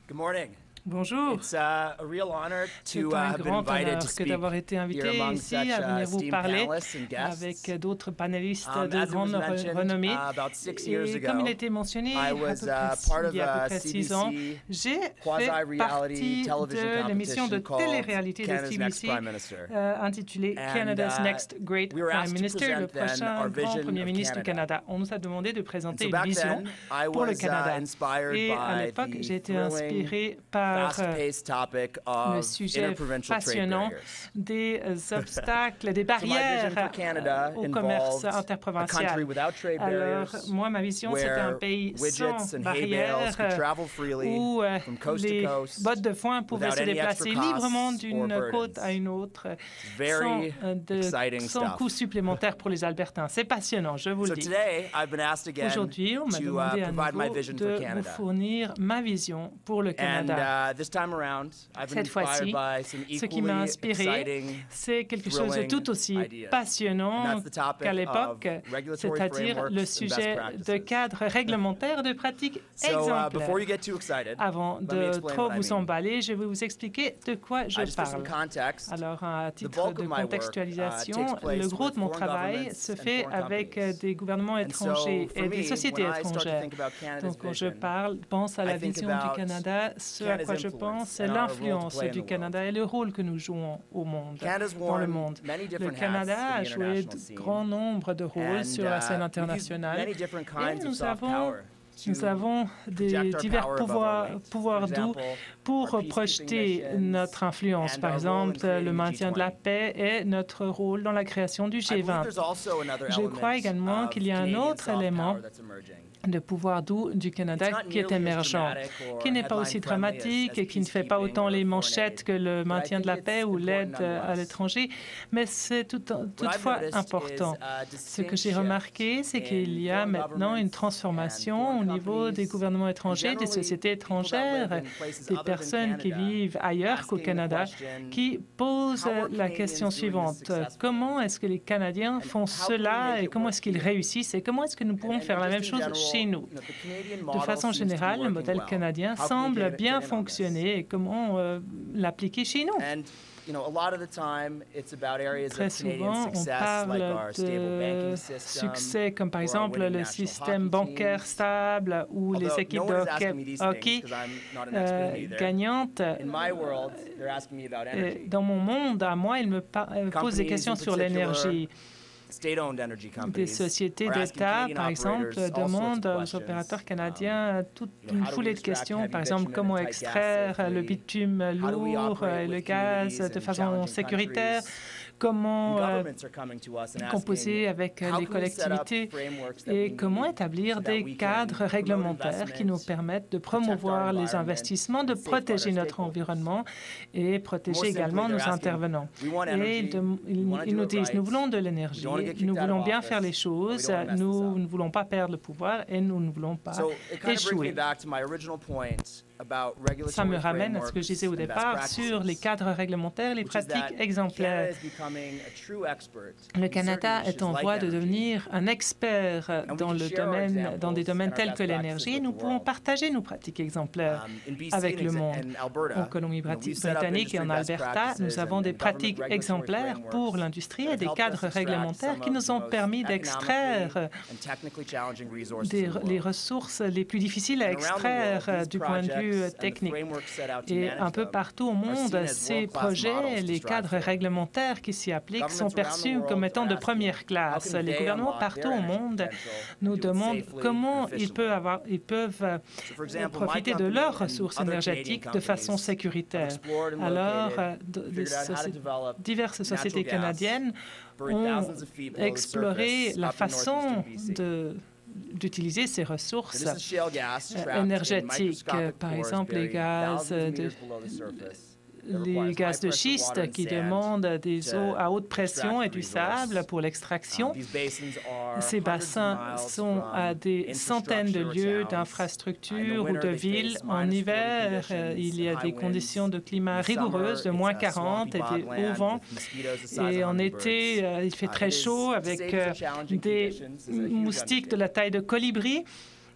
Good morning. Bonjour. It's a real honor C'est to un have been grand invited honneur to que speak d'avoir été here invité among ici such à venir vous esteemed parler panelists and guests. avec d'autres panélistes de As it was grande mentioned, renommée. about 6 years Et comme il a ago, été mentionné I was part il of y a à a peu près 6 ans, CBC j'ai fait quasi-reality partie television de l'émission de competition called télé-réalité de Canada's Next CBC Prime Minister. intitulée And, Canada's Next Great we were Prime asked to Minister, le present then prochain our grand vision Premier of ministre du Canada. Canada. On nous a demandé de présenter So une back vision then, I pour le was Canada. inspired Et à by l'époque, the j'ai été thrilling, inspiré par fast-paced topic le of sujet interprovincial trade passionnant barriers. des obstacles, des So my vision barrières for Canada au commerce involved a country interprovincial. without trade Alors, barriers, moi, ma vision, c'était un where pays widgets sans and hay barrières bales could travel freely où from coast to les coast bottes de foin pouvaient without se any déplacer extra librement costs or d'une côte burdens. à une autre Very exciting sans stuff. coût supplémentaire pour les Albertains. C'est passionnant, je vous le So dis. today, I've been asked again Aujourd'hui, on m'a to demandé à provide my nouveau vision for de vous Canada. fournir ma vision pour le And Canada. this time around, I've been Cette fois-ci, inspired by some ce qui m'a equally inspiré, exciting, c'est quelque chose de thrilling tout aussi ideas. And passionnant that's the topic qu'à l'époque, of regulatory c'est-à-dire frameworks le and best sujet de practices. cadre réglementaire de pratiques So before exemplaires. you get too excited, Avant let me de explain trop what I vous mean. emballer, je vais vous expliquer de quoi je Just for some parle. context, Alors, à titre bulk de of my work, contextualisation, takes place le gros de mon with foreign travail governments se and fait foreign avec companies. des gouvernements And étrangers so, for et des me, sociétés when I start to étrangères. think about Canada's Donc, quand je vision, pense à la I think vision du about Canada, ce à Canada's quoi je influence pense, c'est and our role to l'influence play in du the Canada et le rôle que nous jouons au monde, Canada's dans le worn monde. many Le different hats Canada in a the joué international de scene. grand nombre de rôles And, sur la scène we've used internationale. many different Et kinds of nous soft avons power Nous avons des divers pouvoirs doux pour projeter notre influence, par exemple le maintien de la paix et notre rôle dans la création du G20. Je crois également qu'il y a un autre élément de pouvoir doux du Canada qui est émergent, qui n'est pas aussi dramatique et qui ne fait pas autant les manchettes que le maintien de la paix ou l'aide à l'étranger, mais c'est toutefois important. Ce que j'ai remarqué, c'est qu'il y a maintenant une transformation au niveau des gouvernements étrangers, des sociétés étrangères, des personnes qui vivent ailleurs qu'au Canada, qui posent la question suivante. Comment est-ce que les Canadiens font cela et comment est-ce qu'ils réussissent et comment est-ce que nous pouvons faire la même chose chez nous? De façon générale, le modèle canadien semble bien fonctionner et comment l'appliquer chez nous? Très souvent, on parle de succès comme par exemple le système bancaire stable ou les équipes de hockey gagnantes. Dans mon monde, à moi, ils me posent des questions sur l'énergie. Des sociétés d'État, par exemple, demandent aux opérateurs canadiens toute une foulée de questions, par exemple, comment extraire le bitume lourd et le gaz de façon sécuritaire, comment composer avec les collectivités et comment établir des cadres réglementaires qui nous permettent de promouvoir les investissements, de protéger notre environnement et protéger également nos intervenants. Et ils nous disent, nous voulons de l'énergie, nous voulons bien faire les choses, nous ne voulons pas perdre le pouvoir et nous ne voulons pas échouer. Ça me ramène à ce que je disais au départ sur les cadres réglementaires et les pratiques exemplaires. Le Canada est en voie de devenir un expert dans des domaines tels que l'énergie et nous pouvons partager nos pratiques exemplaires avec le monde. En Colombie-Britannique et en Alberta, nous avons des pratiques exemplaires pour l'industrie et des cadres réglementaires qui nous ont permis d'extraire les ressources les plus difficiles à extraire du point de vue technique. Et un peu partout au monde, ces projets, les cadres réglementaires qui s'y appliquent sont perçus comme étant de première classe. Les gouvernements partout au monde nous demandent comment ils peuvent profiter de leurs ressources énergétiques de façon sécuritaire. Alors, diverses sociétés canadiennes ont exploré la façon d'utiliser ces ressources énergétiques, par exemple les gaz de schiste qui demandent des eaux à haute pression et du sable pour l'extraction. Ces bassins sont à des centaines de lieues d'infrastructures ou de villes. En hiver, il y a des conditions de climat rigoureuses de moins 40 et des hauts vents. Et en été, il fait très chaud avec des moustiques de la taille de colibri.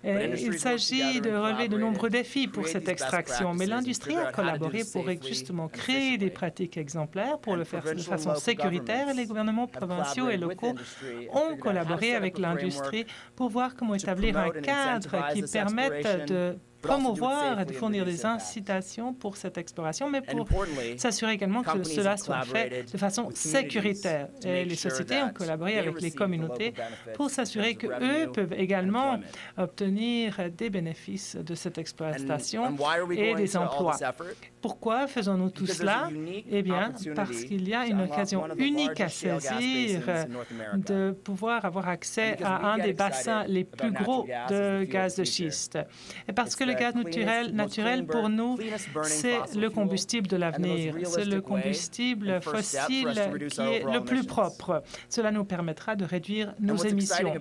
Il s'agit de relever de nombreux défis pour cette extraction, mais l'industrie a collaboré pour justement créer des pratiques exemplaires pour le faire de façon sécuritaire et les gouvernements provinciaux et locaux ont collaboré avec l'industrie pour voir comment établir un cadre qui permette de promouvoir et de fournir des incitations pour cette exploration, mais pour s'assurer également que cela soit fait de façon sécuritaire. Et les sociétés ont collaboré avec les communautés pour s'assurer qu'eux peuvent également obtenir des bénéfices de cette exploitation et des emplois. Pourquoi faisons-nous tout cela? Eh bien, parce qu'il y a une occasion unique à saisir de pouvoir avoir accès à un des bassins les plus gros de gaz de schiste. Et parce que le gaz naturel, pour nous, c'est le combustible de l'avenir. C'est le combustible fossile qui est le plus propre. Cela nous permettra de réduire nos émissions.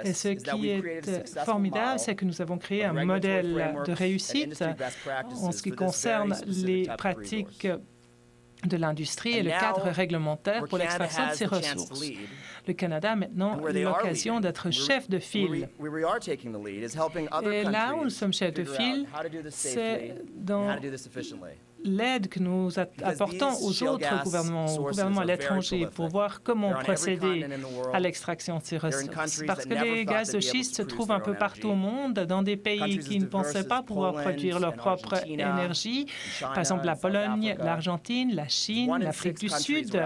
Et ce qui est formidable, c'est que nous avons créé un modèle de réussite en ce qui concerne les pratiques de l'industrie et le cadre réglementaire pour l'extraction de ces ressources. Le Canada a maintenant l'occasion d'être chef de file. Et là où nous sommes chefs de file, c'est dans l'aide que nous apportons aux autres gouvernements, aux gouvernements à l'étranger, pour voir comment procéder à l'extraction de ces ressources. Parce que les gaz de schiste se trouvent un peu partout au monde, dans des pays qui ne pensaient pas pouvoir produire leur propre énergie. Par exemple, la Pologne, l'Argentine, la Chine, l'Afrique du Sud.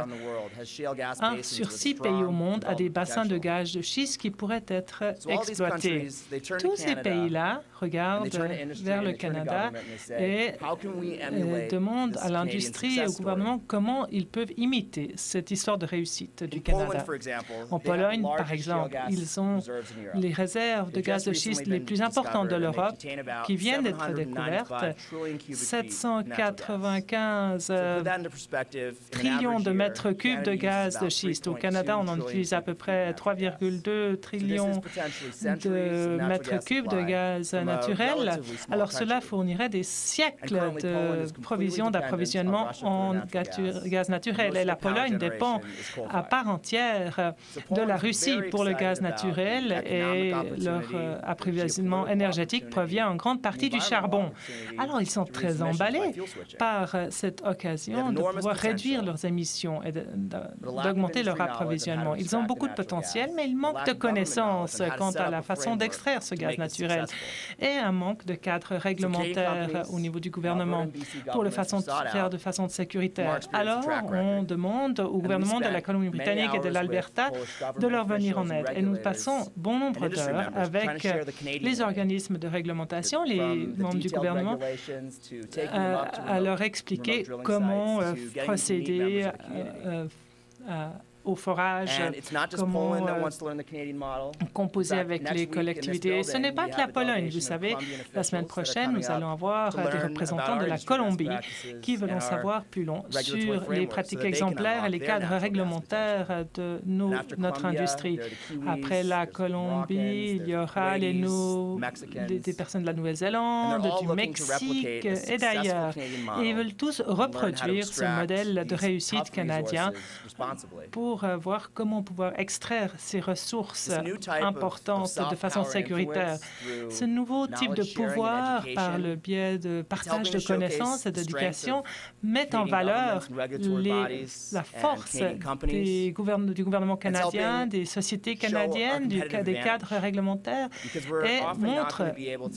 1 sur 6 pays au monde a des bassins de gaz de schiste qui pourraient être exploités. Tous ces pays-là regardent vers le Canada et demandent à l'industrie et au gouvernement comment ils peuvent imiter cette histoire de réussite du Canada. En Pologne, par exemple, ils ont les réserves de gaz de schiste les plus importantes de l'Europe qui viennent d'être découvertes, 795 trillions de mètres cubes de gaz de schiste. Au Canada, on en utilise à peu près 3,2 trillions de mètres cubes de gaz naturel. Alors cela fournirait des siècles de d'approvisionnement en gaz naturel. Et la Pologne dépend à part entière de la Russie pour le gaz naturel et leur approvisionnement énergétique provient en grande partie du charbon. Alors, ils sont très emballés par cette occasion de pouvoir réduire leurs émissions et d'augmenter leur approvisionnement. Ils ont beaucoup de potentiel, mais ils manquent de connaissances quant à la façon d'extraire ce gaz naturel et un manque de cadre réglementaire au niveau du gouvernement pour le faire de façon sécuritaire. Alors, on demande au gouvernement de la Colombie-Britannique et de l'Alberta de leur venir en aide. Et nous passons bon nombre d'heures avec les organismes de réglementation, les membres du gouvernement, à leur expliquer comment procéder au forage, comment composer avec les collectivités. Ce n'est pas que la Pologne. Vous savez, la semaine prochaine, nous allons avoir des représentants de la Colombie qui veulent savoir plus long sur les pratiques exemplaires et les cadres réglementaires de notre industrie. Après la Colombie, il y aura des personnes de la Nouvelle-Zélande, du Mexique et d'ailleurs. Et ils veulent tous reproduire ce modèle de réussite canadien pour voir comment pouvoir extraire ces ressources importantes de façon sécuritaire. Ce nouveau type de pouvoir, par le biais de partage de connaissances et d'éducation, met en valeur la force du gouvernement canadien, des sociétés canadiennes, des cadres réglementaires et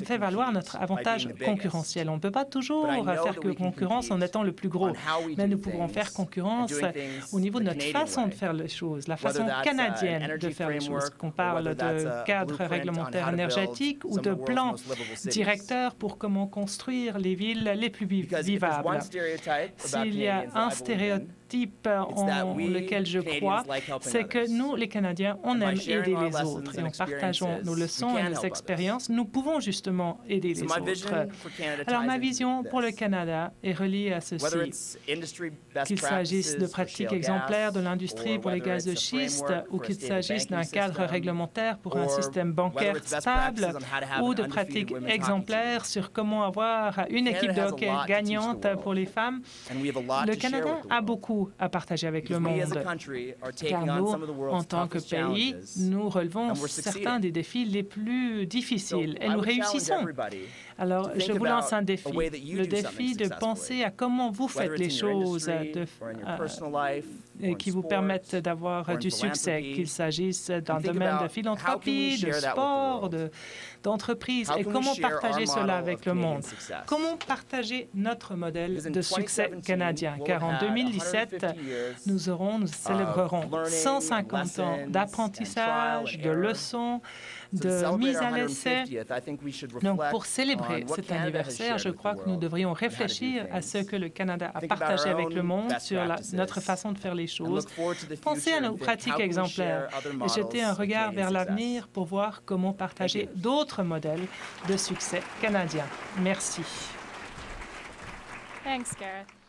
fait valoir notre avantage concurrentiel. On ne peut pas toujours faire concurrence en étant le plus gros, mais nous pouvons faire concurrence au niveau de notre façon de faire les choses, la façon canadienne de faire les choses, qu'on parle de cadre réglementaire énergétique ou de plans directeurs pour comment construire les villes les plus vivables. S'il y a un stéréotype en lequel je crois, c'est que nous, les Canadiens, on aime aider les autres et en partageant nos leçons et nos expériences, nous pouvons justement aider les autres. Alors, ma vision pour le Canada est reliée à ceci. Qu'il s'agisse de pratiques exemplaires de l'industrie pour les gaz de schiste ou qu'il s'agisse d'un cadre réglementaire pour un système bancaire stable ou de pratiques exemplaires sur comment avoir une équipe de hockey gagnante pour les femmes, le Canada a beaucoup beaucoup à partager avec le monde, car nous, en tant que pays, nous relevons certains des défis les plus difficiles et nous réussissons. Alors, je vous lance un défi, le défi de penser à comment vous faites les choses qui vous permettent d'avoir du succès, qu'il s'agisse d'un domaine de philanthropie, de sport, d'entreprise, et comment partager cela avec le monde. Comment partager notre modèle de succès canadien, car en 2017, nous célébrerons 150 ans d'apprentissage, de leçons, de mise à l'essai. Donc, pour célébrer cet anniversaire, je crois que nous devrions réfléchir à ce que le Canada a partagé avec le monde sur notre façon de faire les choses. Pensez à nos pratiques exemplaires et jetez un regard vers l'avenir pour voir comment partager d'autres modèles de succès canadiens. Merci. Thanks, Gareth.